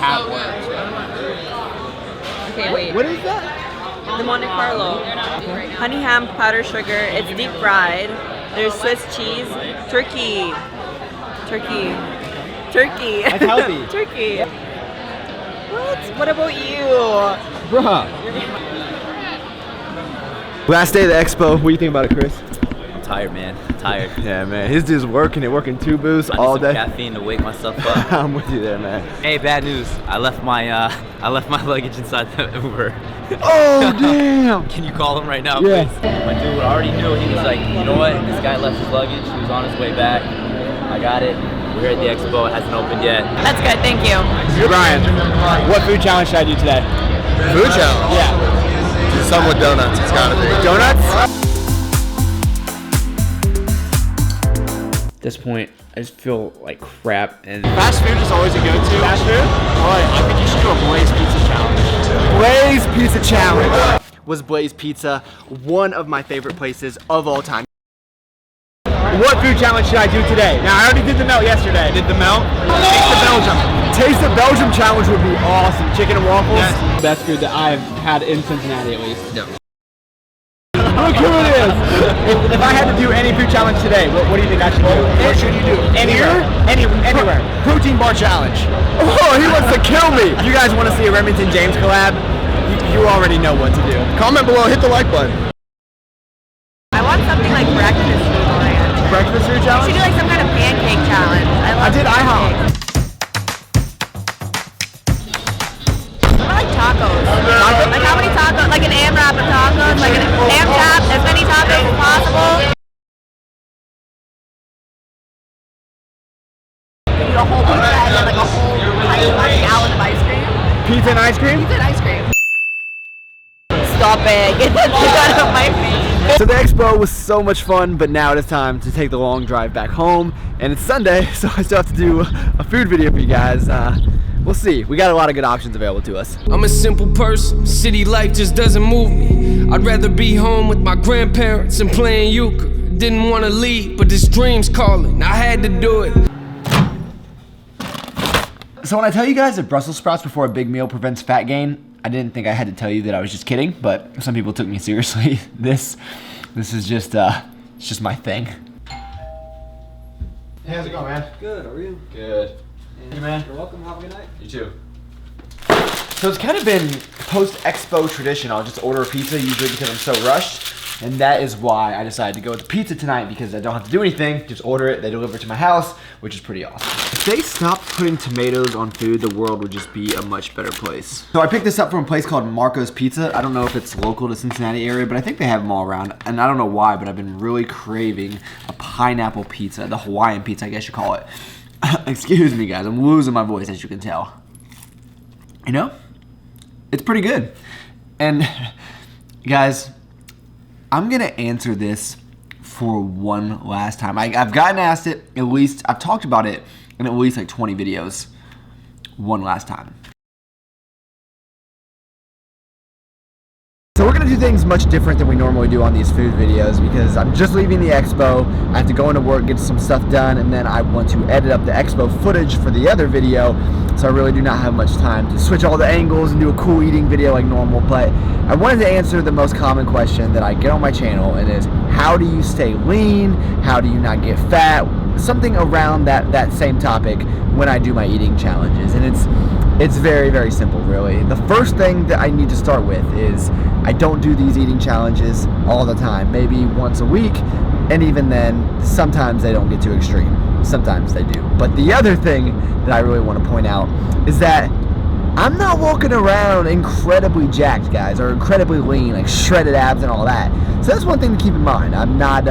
at work. Okay, wait. What is that? The Monte Carlo. Honey ham, powdered sugar. It's deep fried. There's Swiss cheese, turkey. That's healthy. Turkey. What about you? Bruh. Last day of the expo. What do you think about it, Chris? I'm tired, man. Tired. Yeah, man. His dude's working 2 booths I need all some day. caffeine to wake myself up. I'm with you there, man. Hey, bad news. I left my luggage inside the Uber. Oh, damn. Can you call him right now, Yeah. please? My dude already knew. He was like, you know what? This guy left his luggage. He was on his way back. I got it. We're here at the expo. It hasn't opened yet. That's good, thank you. Brian, what food challenge should I do today? Food challenge? Yeah. Do some with donuts, it's gotta be. Donuts? At this point, I just feel like crap. And Fast food is always a go-to. Fast food? Alright, I think you should do a Blaze Pizza Challenge. Blaze Pizza Challenge. Was Blaze Pizza one of my favorite places of all time. What food challenge should I do today? Now, I already did the melt yesterday. Did the melt? Taste of Belgium. Taste of Belgium challenge would be awesome. Chicken and waffles. yes, best food that I've had in Cincinnati at least. Look who it is! If I had to do any food challenge today, what do you think I should do? What should you do? Anywhere? Anywhere. Protein bar challenge. Oh, he wants to kill me! You guys want to see a Remington James collab? You already know what to do. Comment below, hit the like button. I want something like breakfast food oriented. Breakfast food We challenge? should do like some kind of pancake challenge. I did IHOP. What about like tacos? Like how many tacos? Like an AMRAP of tacos? Like an AMCHAP? As many tacos as possible? Eat a whole pizza and then like a whole gallon of ice cream. Pizza and ice cream? Pizza and ice cream. Stop it. Get that out of my face. So the expo was so much fun, but now it is time to take the long drive back home. And it's Sunday, so I still have to do a food video for you guys. We'll see. We got a lot of good options available to us. I'm a simple person, city life just doesn't move me. I'd rather be home with my grandparents and playing euchre. Didn't want to leave, but this dream's calling. I had to do it. So when I tell you guys that Brussels sprouts before a big meal prevents fat gain, I didn't think I had to tell you that I was just kidding, but some people took me seriously. This is just, it's just my thing. Hey, how's it going, man? Good, are you? Good. Hey, man. You're welcome, have a good night. You too. So it's kind of been post-expo tradition. I'll just order a pizza, usually because I'm so rushed. And that is why I decided to go with the pizza tonight, because I don't have to do anything. Just order it, they deliver it to my house, which is pretty awesome. If they stopped putting tomatoes on food, the world would just be a much better place. So I picked this up from a place called Marco's Pizza. I don't know if it's local to Cincinnati area, but I think they have them all around. And I don't know why, but I've been really craving a pineapple pizza, the Hawaiian pizza, I guess you call it. Excuse me, guys, I'm losing my voice, as you can tell. You know, it's pretty good. And guys, I'm gonna answer this for one last time. I've gotten asked it at least, I've talked about it in at least like 20 videos. One last time. So we're gonna do things much different than we normally do on these food videos, because I'm just leaving the expo. I have to go into work, get some stuff done, and then I want to edit up the expo footage for the other video. So I really do not have much time to switch all the angles and do a cool eating video like normal. But I wanted to answer the most common question that I get on my channel, and is how do you stay lean? How do you not get fat? Something around that same topic when I do my eating challenges. And it's very, very simple, really. The first thing that I need to start with is I don't do these eating challenges all the time, maybe once a week, and even then, sometimes they don't get too extreme. Sometimes they do. But the other thing that I really want to point out is that I'm not walking around incredibly jacked, guys, or incredibly lean, like shredded abs and all that. So that's one thing to keep in mind. I'm not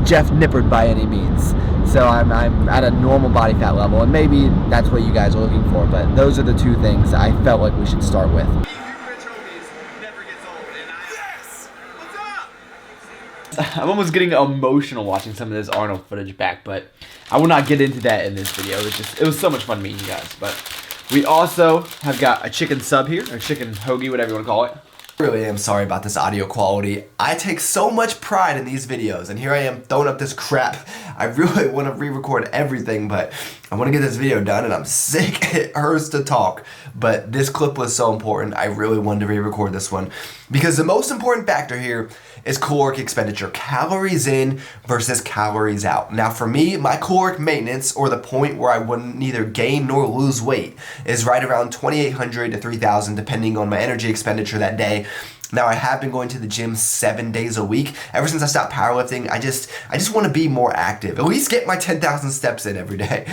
Jeff Nippard by any means. So I'm at a normal body fat level, and maybe that's what you guys are looking for, but those are the two things I felt like we should start with. I'm almost getting emotional watching some of this Arnold footage back, but I will not get into that in this video. It was so much fun meeting you guys. But we also have got a chicken sub here, or chicken hoagie, whatever you want to call it. I really am sorry about this audio quality. I take so much pride in these videos, and here I am throwing up this crap. I really want to re-record everything, but I want to get this video done, and I'm sick. It hurts to talk, but this clip was so important. I really wanted to re-record this one because the most important factor here is caloric expenditure, calories in versus calories out. Now for me, my caloric maintenance, or the point where I wouldn't neither gain nor lose weight, is right around 2,800 to 3,000 depending on my energy expenditure that day. Now I have been going to the gym 7 days a week. Ever since I stopped powerlifting, I just want to be more active. At least get my 10,000 steps in every day.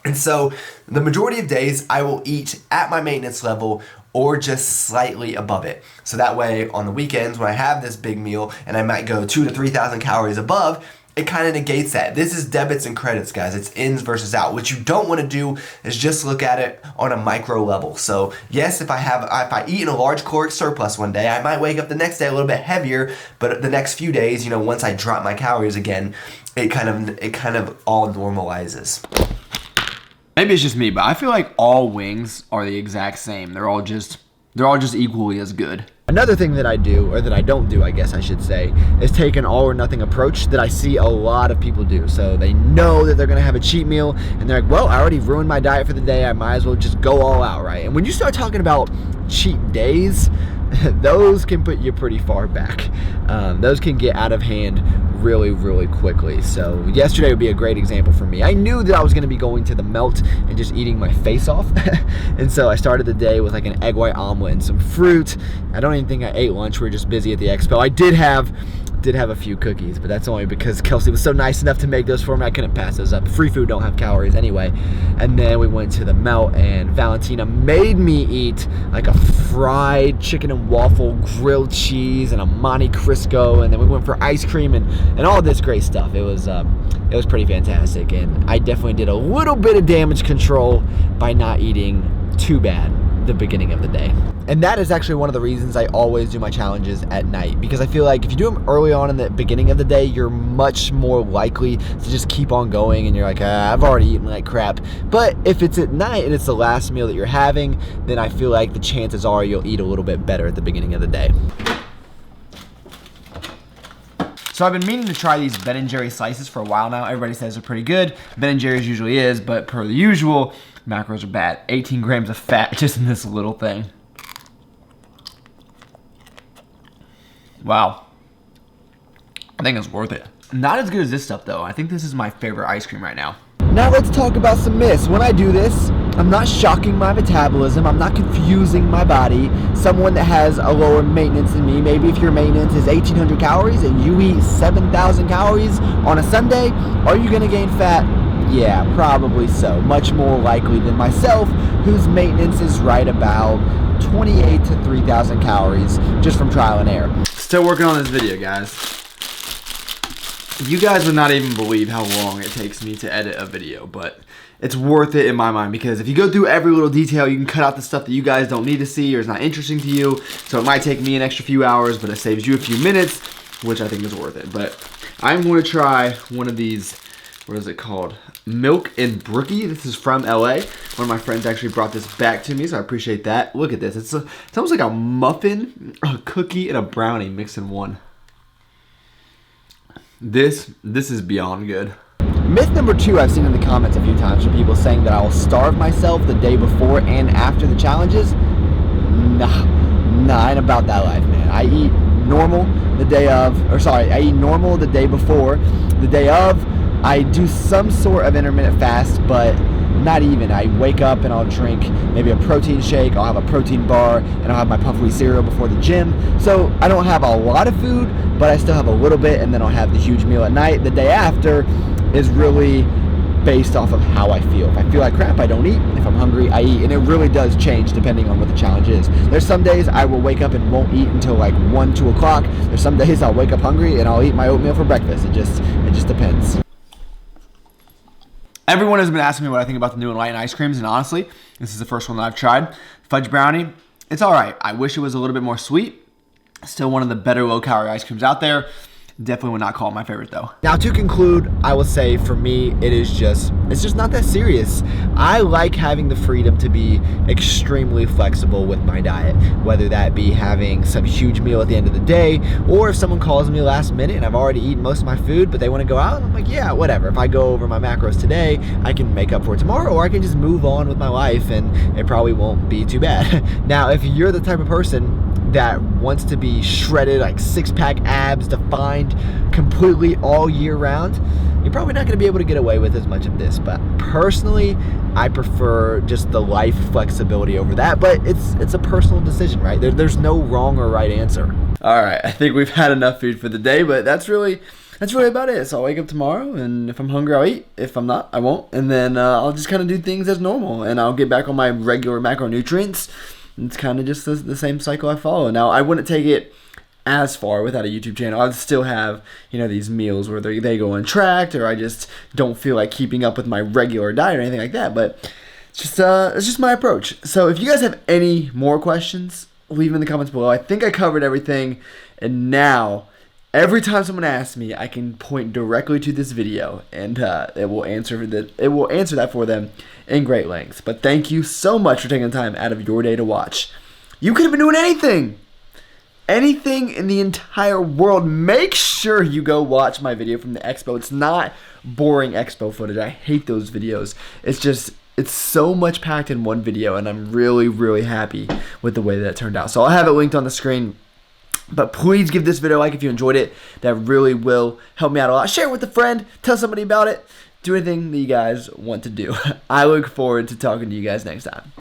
And so the majority of days I will eat at my maintenance level or just slightly above it. So that way on the weekends when I have this big meal and I might go 2,000 to 3,000 calories above, it kind of negates that. This is debits and credits, guys. It's ins versus out. What you don't want to do is just look at it on a micro level. So yes, if I eat in a large caloric surplus one day, I might wake up the next day a little bit heavier, but the next few days, once I drop my calories again, it kind of all normalizes. Maybe it's just me, but I feel like all wings are the exact same. They're all just equally as good. Another thing that I do, or that I don't do, I guess I should say, is take an all or nothing approach that I see a lot of people do. So they know that they're gonna have a cheat meal, and they're like, well, I already ruined my diet for the day, I might as well just go all out, right? And when you start talking about cheat days, those can put you pretty far back. Those can get out of hand really, really quickly. So yesterday would be a great example for me. I knew that I was going to be going to the Melt and just eating my face off. And so I started the day with like an egg white omelet and some fruit. I don't even think I ate lunch. We were just busy at the expo. I did have a few cookies, but that's only because Kelsey was so nice enough to make those for me. I couldn't pass those up. Free food don't have calories anyway. And then we went to the Melt, and Valentina made me eat like a fried chicken and waffle, grilled cheese, and a Monte Cristo, and then we went for ice cream and all this great stuff. It was pretty fantastic, and I definitely did a little bit of damage control by not eating too bad the beginning of the day. And that is actually one of the reasons I always do my challenges at night, because I feel like if you do them early on in the beginning of the day, you're much more likely to just keep on going, and you're like, I've already eaten like crap. But if it's at night and it's the last meal that you're having, then I feel like the chances are you'll eat a little bit better at the beginning of the day. So I've been meaning to try these Ben & Jerry's slices for a while now. Everybody says they're pretty good. Ben & Jerry's usually is, but per the usual, macros are bad. 18 grams of fat just in this little thing. Wow. I think it's worth it. Not as good as this stuff though. I think this is my favorite ice cream right now. Now let's talk about some myths. When I do this, I'm not shocking my metabolism. I'm not confusing my body. Someone that has a lower maintenance than me, maybe if your maintenance is 1,800 calories and you eat 7,000 calories on a Sunday, are you gonna gain fat? Yeah, probably so. Much more likely than myself, whose maintenance is right about 28 to 3,000 calories just from trial and error. Still working on this video, guys. You guys would not even believe how long it takes me to edit a video, but it's worth it in my mind, because if you go through every little detail, you can cut out the stuff that you guys don't need to see or is not interesting to you. So it might take me an extra few hours, but it saves you a few minutes, which I think is worth it. But I'm going to try one of these, what is it called? Milk and Brookie. This is from LA. One of my friends actually brought this back to me, so I appreciate that. Look at this. It's almost like a muffin, a cookie, and a brownie mixed in one. This is beyond good. Myth number 2 I've seen in the comments a few times from people saying that I will starve myself the day before and after the challenges. Nah, I ain't about that life, man. I eat normal the day of, I eat normal the day before. The day of, I do some sort of intermittent fast, but not even. I wake up and I'll drink maybe a protein shake, I'll have a protein bar, and I'll have my puffy cereal before the gym. So I don't have a lot of food, but I still have a little bit, and then I'll have the huge meal at night. The day after is really based off of how I feel. If I feel like crap, I don't eat. If I'm hungry, I eat. And it really does change depending on what the challenge is. There's some days I will wake up and won't eat until like 1, 2 o'clock. There's some days I'll wake up hungry and I'll eat my oatmeal for breakfast. It just depends. Everyone has been asking me what I think about the new Enlightened ice creams, and honestly, this is the first one that I've tried. Fudge brownie, it's all right. I wish it was a little bit more sweet. Still one of the better low-calorie ice creams out there. Definitely would not call it my favorite though. Now to conclude, I will say for me, it's just not that serious. I like having the freedom to be extremely flexible with my diet, whether that be having some huge meal at the end of the day, or if someone calls me last minute and I've already eaten most of my food, but they want to go out, I'm like, yeah, whatever. If I go over my macros today, I can make up for it tomorrow, or I can just move on with my life and it probably won't be too bad. Now, if you're the type of person that wants to be shredded, like six-pack abs defined completely all year round, you're probably not going to be able to get away with as much of this. But personally, I prefer just the life flexibility over that. But it's a personal decision, right? There's no wrong or right answer. All right, I think we've had enough food for the day, but that's really about it. So I'll wake up tomorrow, and if I'm hungry, I'll eat. If I'm not, I won't. And then I'll just kind of do things as normal, and I'll get back on my regular macronutrients. It's kind of just the same cycle I follow. Now, I wouldn't take it as far without a YouTube channel. I'd still have, these meals where they go untracked, or I just don't feel like keeping up with my regular diet or anything like that. But it's just my approach. So if you guys have any more questions, leave them in the comments below. I think I covered everything. And now, every time someone asks me, I can point directly to this video, and it will answer that for them in great lengths. But thank you so much for taking the time out of your day to watch. You could have been doing anything in the entire world. Make sure you go watch my video from the expo. It's not boring expo footage. I hate those videos. It's so much packed in one video, and I'm really, really happy with the way that it turned out. So I'll have it linked on the screen. But please give this video a like if you enjoyed it. That really will help me out a lot. Share it with a friend. Tell somebody about it. Do anything that you guys want to do. I look forward to talking to you guys next time.